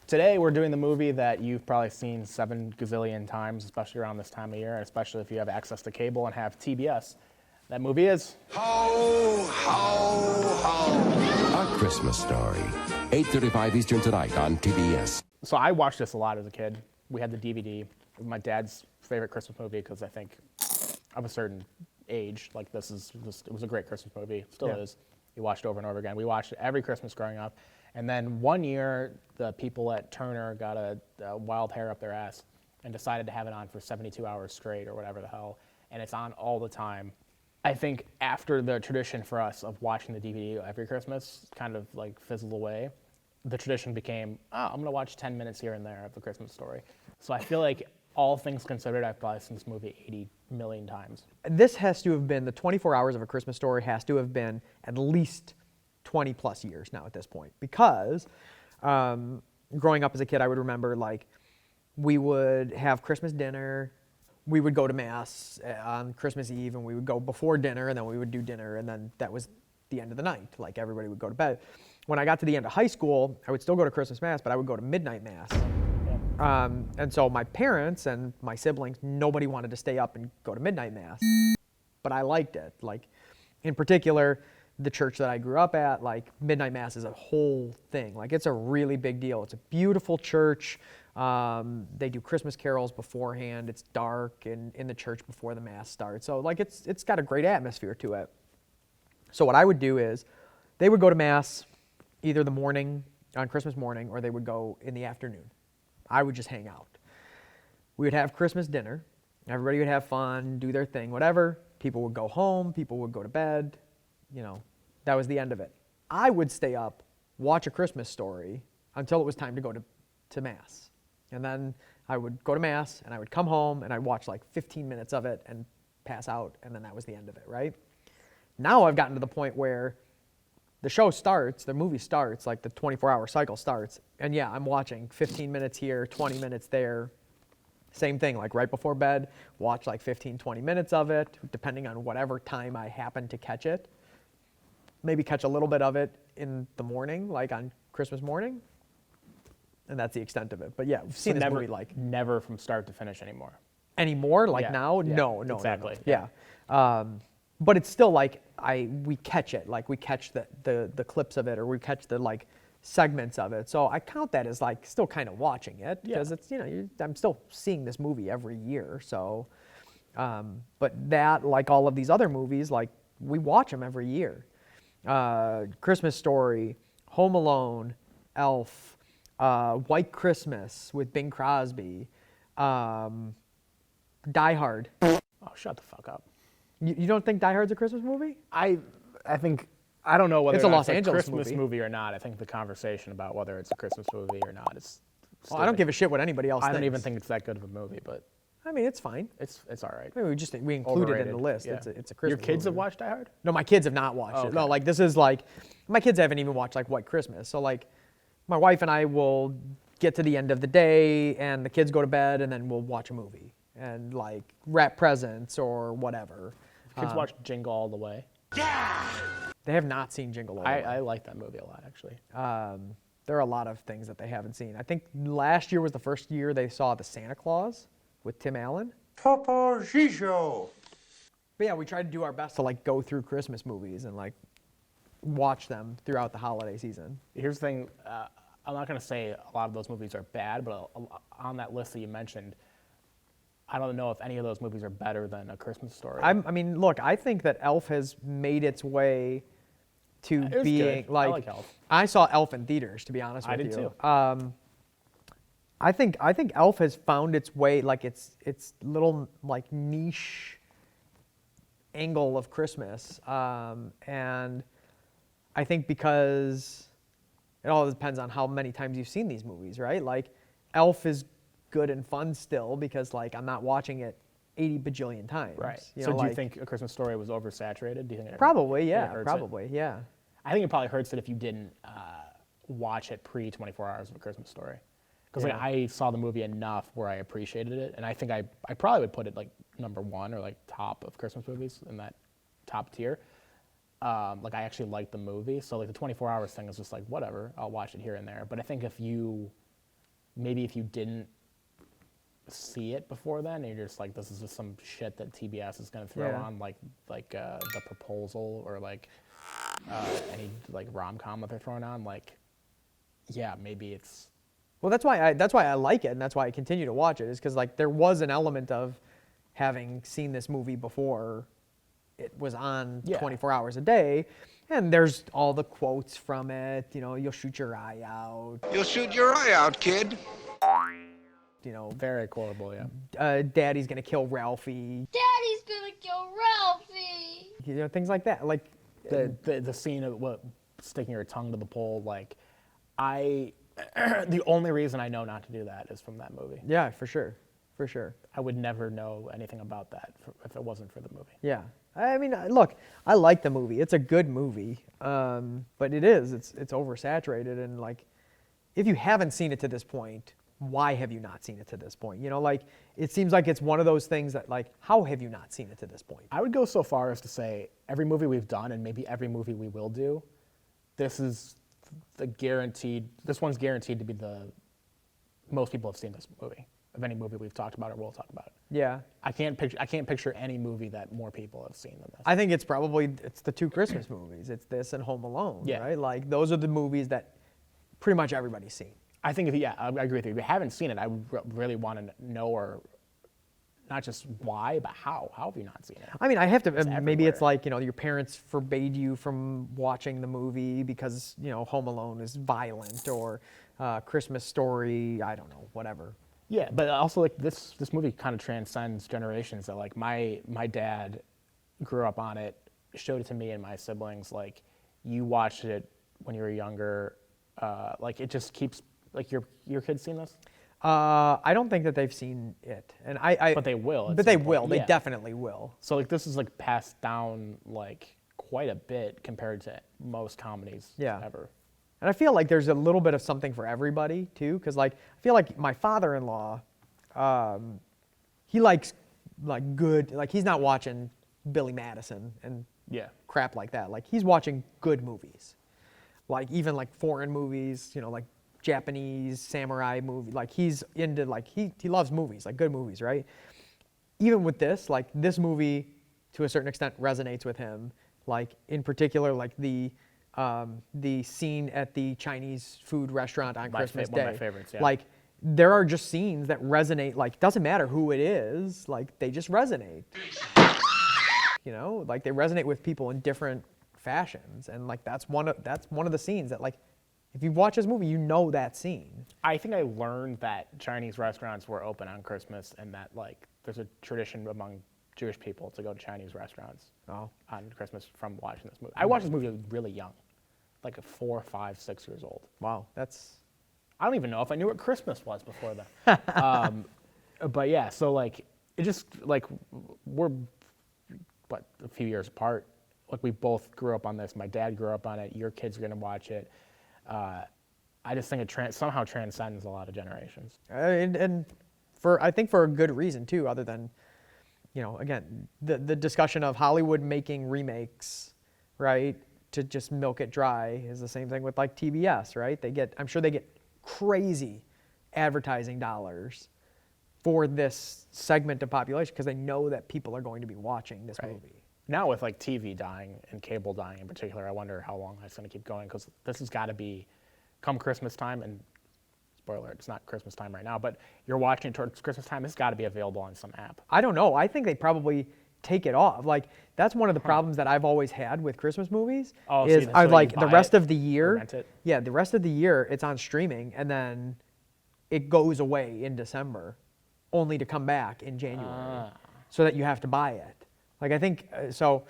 Today we're doing the movie that you've probably seen 7 gazillion times, especially around this time of year, and especially if you have access to cable and have TBS. That movie is... Ho, ho, ho. A Christmas Story. 8:35 Eastern tonight on TBS. So I watched this a lot as a kid. We had the DVD. It was my dad's favorite Christmas movie because I think of a certain age, like it was a great Christmas movie. Still is. We watched it over and over again. We watched it every Christmas growing up. And then one year, the people at Turner got a wild hair up their ass and decided to have it on for 72 hours straight or whatever the hell. And it's on all the time. I think after the tradition for us of watching the DVD every Christmas kind of like fizzled away, the tradition became, I'm going to watch 10 minutes here and there of A Christmas Story. So I feel like all things considered, I've probably seen this movie 80 million times. This has to have been, the 24 hours of A Christmas Story has to have been at least 20 plus years now at this point, because growing up as a kid, I would remember like we would have Christmas dinner, we would go to Mass on Christmas Eve, and we would go before dinner, and then we would do dinner, and then that was the end of the night. Like everybody would go to bed. When I got to the end of high school, I would still go to Christmas Mass, but I would go to midnight Mass. And so my parents and my siblings, nobody wanted to stay up and go to midnight Mass, but I liked it. Like in particular, the church that I grew up at, like midnight Mass is a whole thing. Like it's a really big deal. It's a beautiful church. They do Christmas carols beforehand. It's dark in the church before the Mass starts. So like it's got a great atmosphere to it. So what I would do is they would go to Mass either the morning, on Christmas morning, or they would go in the afternoon. I would just hang out. We would have Christmas dinner. Everybody would have fun, do their thing, whatever. People would go home. People would go to bed. You know, that was the end of it. I would stay up, watch A Christmas Story until it was time to go to Mass. And then I would go to Mass, and I would come home, and I'd watch like 15 minutes of it and pass out, and then that was the end of it, right? Now I've gotten to the point where the show starts, the movie starts, like the 24-hour cycle starts, and yeah, I'm watching 15 minutes here, 20 minutes there. Same thing, like right before bed, watch like 15, 20 minutes of it, depending on whatever time I happen to catch it. Maybe catch a little bit of it in the morning, like on Christmas morning, and that's the extent of it. But yeah, we've seen this movie like... Never from start to finish anymore. Anymore? Like Yeah, now? yeah, No, exactly. No. Yeah. But it's still like, we catch it, like we catch the clips of it, or we catch the like segments of it. So I count that as like still kind of watching it, because it's, you know, I'm still seeing this movie every year. So, but that, like all of these other movies, like we watch them every year. Christmas Story, Home Alone, Elf, White Christmas with Bing Crosby, Die Hard. Oh, shut the fuck up. You don't think Die Hard's a Christmas movie? I think, I don't know whether It's a or not Los Angeles Christmas movie. movie or not. I think the conversation about whether it's a Christmas movie or not is Well, I don't give a shit what anybody else I thinks. don't even think it's that good of a movie, but I mean, it's fine. it's all right. I mean, we include it in the Overrated, list. yeah. It's a Christmas Your kids have movie. watched Die Hard? No, my kids have not watched it. No, Okay. like this is like, my kids haven't even watched like White Christmas. So like, my wife and I will get to the end of the day, and the kids go to bed, and then we'll watch a movie and like wrap presents or whatever. Kids watch Jingle All the Way. They have not seen Jingle All the Way. I like that movie a lot, actually. There are a lot of things that they haven't seen. I think last year was the first year they saw The Santa Claus with Tim Allen. Papa Gijo. But yeah, we try to do our best to like go through Christmas movies and like watch them throughout the holiday season. Here's the thing. I'm not going to say a lot of those movies are bad, but on that list that you mentioned, I don't know if any of those movies are better than A Christmas Story. I mean, look, I think that Elf has made its way to It was being good. I like, like Elf. I saw Elf in theaters, to be honest with I you. did too. I think Elf has found its way, like its little like niche angle of Christmas, and I think because it all depends on how many times you've seen these movies, right? Like Elf is good and fun still because like I'm not watching it 80 bajillion times. Right. You So know, do you like- think A Christmas Story was oversaturated? Do you think it Probably, think it yeah. hurts it? Probably, yeah. I think it probably hurts it if you didn't watch it pre 24 Hours of A Christmas Story. Because like, Yeah. I saw the movie enough where I appreciated it, and I think I probably would put it like number 1 or like top of Christmas movies in that top tier. Like I actually liked the movie, so like the 24 hours thing is just like whatever, I'll watch it here and there. But I think if you maybe if you didn't see it before then, and you're just like, this is just some shit that TBS is gonna throw Yeah. on, like The Proposal or like any like rom-com that they're throwing on, like, yeah, maybe it's. Well, that's why I like it, and that's why I continue to watch it, is because like there was an element of having seen this movie before it was on Yeah. 24 hours a day, and there's all the quotes from it. You know, you'll shoot your eye out. You'll shoot your eye out, kid. You know, Very quotable, yeah. Daddy's gonna kill Ralphie. Daddy's gonna kill Ralphie. You know, things like that. Like, The scene of what sticking your tongue to the pole, like, the only reason I know not to do that is from that movie. yeah, for sure, for sure. I would never know anything about that if it wasn't for the movie. Yeah. I mean, look, I like the movie. It's a good movie, but it's oversaturated, and like, if you haven't seen it to this point, why have you not seen it to this point? You know, like, it seems like it's one of those things that, like, how have you not seen it to this point? I would go so far as to say every movie we've done, and maybe every movie we will do, this one's guaranteed to be the most people have seen this movie of any movie we've talked about or will talk about. Yeah. I can't picture any movie that more people have seen than this. I think it's the two Christmas movies. It's this and Home Alone, Yeah. right? Like, those are the movies that pretty much everybody's seen. I think I agree with you. If you haven't seen it, I would really want to know, or not just why, but how. How have you not seen it? I mean, I have to, maybe everywhere. it's like, you know, your parents forbade you from watching the movie because, you know, Home Alone is violent, or Christmas Story, I don't know, whatever. Yeah, but also like this movie kind of transcends generations. That like my dad grew up on it, showed it to me and my siblings. Like, you watched it when you were younger. Like, it just keeps, like, your kids seen this? I don't think that they've seen it, and I But they will at But they some point, will. They yeah. definitely will. So like this is like passed down like quite a bit compared to most comedies Yeah. ever. And I feel like there's a little bit of something for everybody too, because like I feel like my father-in-law, he likes like good, like he's not watching Billy Madison and Yeah. crap like that. Like, he's watching good movies, like even like foreign movies, you know, like Japanese samurai movie. Like, he's into, like, he loves movies, like good movies, right? Even with this, like, this movie to a certain extent resonates with him. Like, in particular, like the scene at the Chinese food restaurant on Christmas Day. One of my favorites, yeah. Like, there are just scenes that resonate. Like, doesn't matter who it is, like, they just resonate. You know, like, they resonate with people in different fashions, and like that's one of the scenes that, like, if you watch this movie, you know that scene. I think I learned that Chinese restaurants were open on Christmas, and that like there's a tradition among Jewish people to go to Chinese restaurants Oh, on Christmas from watching this movie. I watched this movie really young, like at 4, 5, 6 years old. wow, that's I don't even know if I knew what Christmas was before then. But yeah, so like it just like we're a few years apart. Like, we both grew up on this. My dad grew up on it. Your kids are gonna watch it. I just think it somehow transcends a lot of generations. and I think for a good reason too, other than, you know, again, the discussion of Hollywood making remakes, right, to just milk it dry is the same thing with like TBS, right? I'm sure they get crazy advertising dollars for this segment of population because they know that people are going to be watching this movie. Now with like TV dying and cable dying in particular, I wonder how long that's going to keep going, because this has got to be come Christmas time, and spoiler alert, it's not Christmas time right now, but you're watching it towards Christmas time, it's got to be available on some app. I don't know. I think they probably take it off. Like, that's one of the problems that I've always had with Christmas movies. Oh, is so I you like buy the rest it of the or year. rent it? Yeah, the rest of the year it's on streaming, and then it goes away in December, only to come back in January, so that you have to buy it. Like, I think so.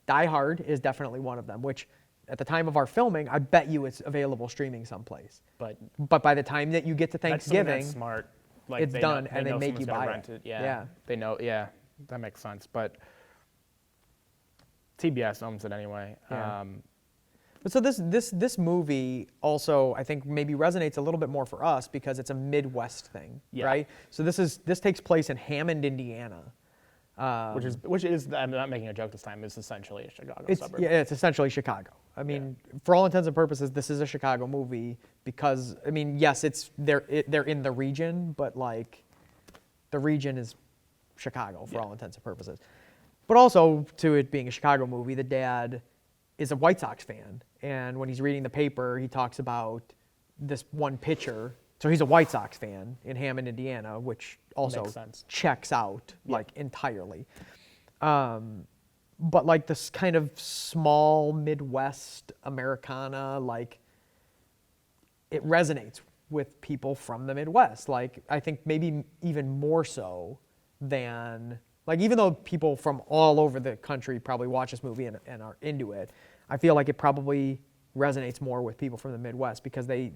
Die Hard is definitely one of them, which at the time of our filming, I bet you it's available streaming someplace. But But by the time that you get to that's something Thanksgiving, that's smart. Like, it's done, and they know make you someone's gonna buy rent it. Yeah. Yeah. They know. Yeah, that makes sense. But TBS owns it anyway. Yeah. But so this movie also, I think, maybe resonates a little bit more for us because it's a Midwest thing, Yeah. right? So this takes place in Hammond, Indiana, Which is I'm not making a joke this time. It's essentially a Chicago suburb. Yeah, it's essentially Chicago. I mean, for all intents and purposes, this is a Chicago movie because I mean, yes, they're in the region, but like the region is Chicago for all intents and purposes. But also to it being a Chicago movie, the dad is a White Sox fan, and when he's reading the paper, he talks about this one pitcher. So he's a White Sox fan in Hammond, Indiana, which also Makes sense. checks out like entirely. But like this kind of small Midwest Americana, like it resonates with people from the Midwest. Like I think maybe even more so than like even though people from all over the country probably watch this movie and are into it, I feel like it probably resonates more with people from the Midwest because they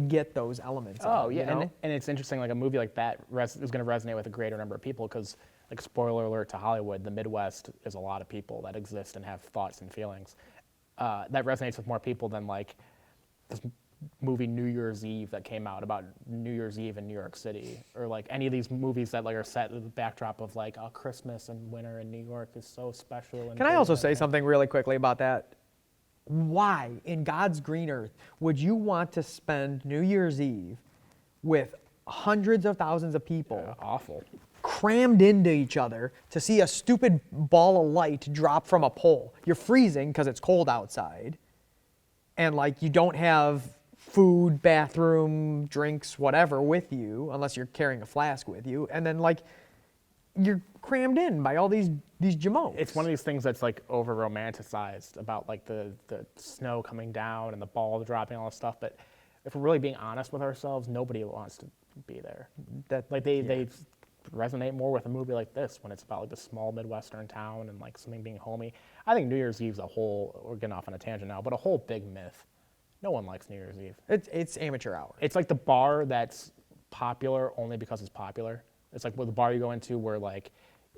get those elements. Oh, of it, yeah, you know? and it's interesting, like a movie like that is going to resonate with a greater number of people because, like, spoiler alert to Hollywood, the Midwest is a lot of people that exist and have thoughts and feelings. That resonates with more people than, like, this movie New Year's Eve that came out about New Year's Eve in New York City, or, like, any of these movies that, like, are set with the backdrop of, like, oh, Christmas and winter in New York is so special. And Can I also say something really quickly about that? Why, in God's green earth, would you want to spend New Year's Eve with hundreds of thousands of people Awful. crammed into each other to see a stupid ball of light drop from a pole? You're freezing because it's cold outside, and like you don't have food, bathroom, drinks, whatever with you, unless you're carrying a flask with you, and then like you're crammed in by all these jamokes. It's one of these things that's like over romanticized about like the snow coming down and the ball dropping, all this stuff. But if we're really being honest with ourselves, nobody wants to be there. That Like they resonate more with a movie like this when it's about like the small Midwestern town and like something being homey. I think New Year's Eve's a whole, we're getting off on a tangent now, but a whole big myth. No one likes New Year's Eve. it's amateur hour. It's like the bar that's popular only because it's popular. It's like the bar you go into where like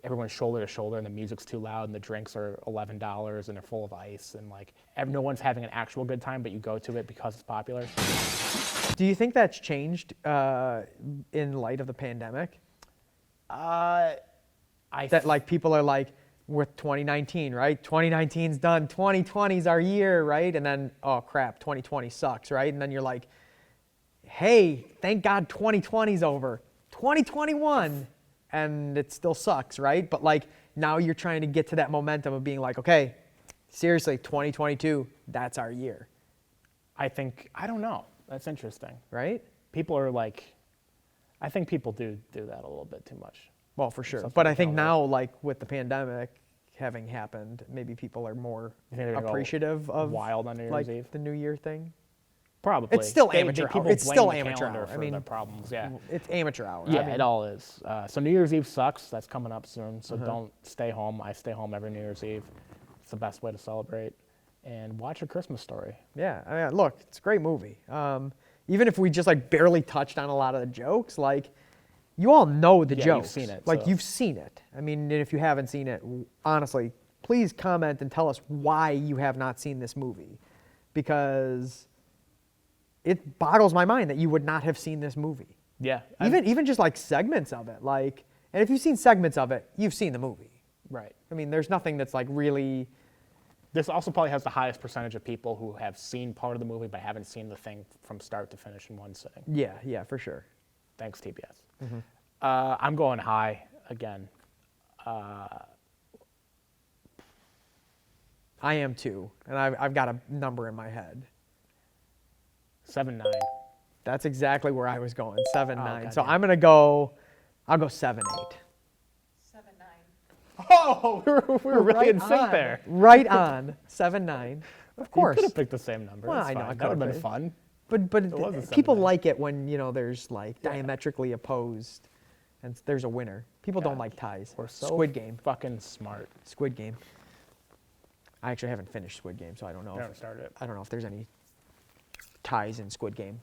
everyone's shoulder to shoulder and the music's too loud and the drinks are $11 and they're full of ice and like no one's having an actual good time, but you go to it because it's popular. Do you think that's changed in light of the pandemic? That like people are like, with 2019, right? 2019's done, 2020's our year, right? And then, oh crap, 2020 sucks, right? And then you're like, hey, thank God 2020's over. 2021, and it still sucks, right? But like now you're trying to get to that momentum of being like, okay, seriously, 2022, that's our year. I don't know. That's interesting. Right? People are like, I think people do that a little bit too much. Well, for sure. Something But to I think tell now, like with the pandemic having happened, maybe people are more You think they're gonna go appreciative of wild on New Year's like Eve? the New Year thing. Probably. It's still amateur people hour. It's blame still the amateur calendar hour. for I mean, their problems. Yeah. It's amateur hour. Yeah, I mean, it all is. So New Year's Eve sucks. That's coming up soon. So don't stay home. I stay home every New Year's Eve. It's the best way to celebrate. And watch A Christmas Story. Yeah, I mean, look, it's a great movie. Even if we just like barely touched on a lot of the jokes, like you all know the Yeah, jokes. you've seen it, Like so- you've seen it. I mean, and if you haven't seen it, honestly, please comment and tell us why you have not seen this movie, because it boggles my mind that you would not have seen this movie. Yeah. Even just like segments of it, like, and if you've seen segments of it, you've seen the movie. Right. I mean, there's nothing that's like really. This also probably has the highest percentage of people who have seen part of the movie but haven't seen the thing from start to finish in one sitting. Yeah, for sure. Thanks, TBS. I'm going high again. I am too, and I've got a number in my head. 7-9. That's exactly where I was going, 7-9. So goddamn. I'll go 7-8. 7-9. Oh, we were really Right in sync on. there. Right on, 7-9. Of course. You could have picked the same number. Well, It's I know, fine. I That would have could've been fun. But was a people 7-9. like it when there's like diametrically opposed, and there's a winner. People don't like ties. We're so Squid Game. fucking smart. Squid Game. I actually haven't finished Squid Game, so I don't know. I haven't started it. I don't know if there's any ties in Squid Game.